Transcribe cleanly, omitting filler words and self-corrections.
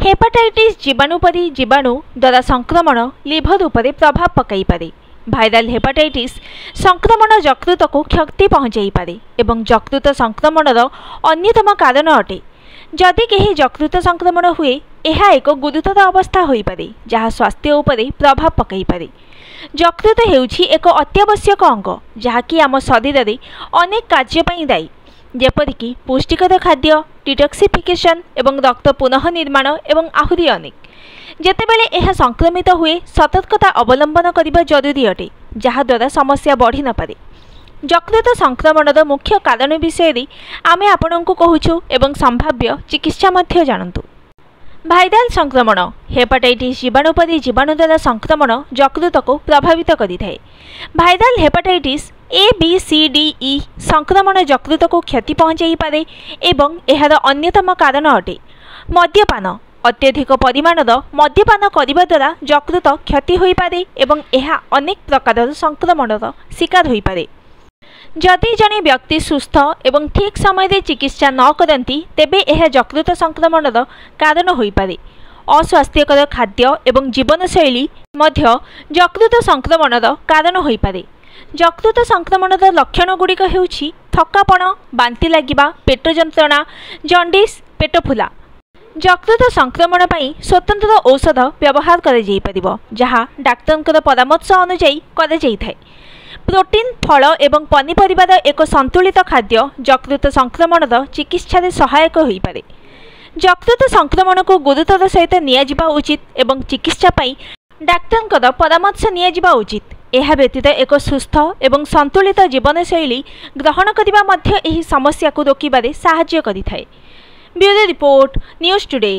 Hepatitis जीवाणु परी जीवाणु द्वारा संक्रमण लिभर उपरे प्रभाव पकाई पारे। भाइराल हेपाटाइटिस संक्रमण यकृत को क्षति पहुंचाई पारे एवं यकृत संक्रमणर अन्यतम कारण अटे। जदि केही यकृत संक्रमण हुए यह एक गुरुतर अवस्था होई पारे जहाँ स्वास्थ्य उपरे प्रभाव पकाई पारे। यकृत हेउछि एक अत्यावश्यक अंग जहाँकि आम शरीर में अनेक कार्य पई दायी, जेपरिक पुष्टिकर खाद्य, डिटॉक्सिफिकेशन एवं रक्त पुनः निर्माण एवं आहुरी अनेक। जेतेबेले यह संक्रमित हुए सतर्कता अवलंबन करने जरूरी अटे जहाद्वारा समस्या बढ़ी न पारे। यकृत संक्रमणर मुख्य कारण विषय आमे आपणଙ୍କୁ कहूछु एवं संभाव्य चिकित्सा मध्य जानतु। भाइराल संक्रमण हेपाटाइटिस जीवाणु परी जीवाणु द्वारा संक्रमण यकृत को प्रभावित करिथाए। भाइराल हेपाटाइटिस ABCDE संक्रमण यकृत को क्षति पहुंचाई पारे एवं एहार अन्यतम कारण अटे। मद्यपान अत्यधिक परिमाणर मद्यपान करने द्वारा यकृत क्षति होई पारे एवं यह अनेक प्रकार संक्रमणर शिकार होई पारे। जदि जने व्यक्ति सुस्थ एवं ठीक समय चिकित्सा न करती तेबे यह यकृत संक्रमणर कारण होई पारे। अस्वास्थ्यकर खाद्य एवं जीवनशैली मध्य यकृत संक्रमणर कारण होई पारे। यकृत संक्रमणर लक्षण गुड़िक हेउछि थकापण, बांति लागिबा, पेट जंत्रणा, जंडिस, पेट फुला। यकृत संक्रमण पई स्वतंत्र औषध व्यवहार करा जाई परिबो जहाँ डाक्तरंकर परामर्श अनुसार करा जाई थाए। प्रोटीन, फल एवं पनीपरिबार एक संतुलित खाद्य यकृत संक्रमणर चिकित्सा रे सहायक होई पारे। यकृत संक्रमण को गुरुतर सहित नियाजिबा उचित एवं चिकित्सा पई डाक्तरंकर परामर्श नियाजिबा उचित। यह व्यतीत एक सुस्थ एवं संतुलित जीवनशैली ग्रहण करिबा मध्य एही समस्या को रोकिबारे साहाय्य करिथाए। Bureau report, news today.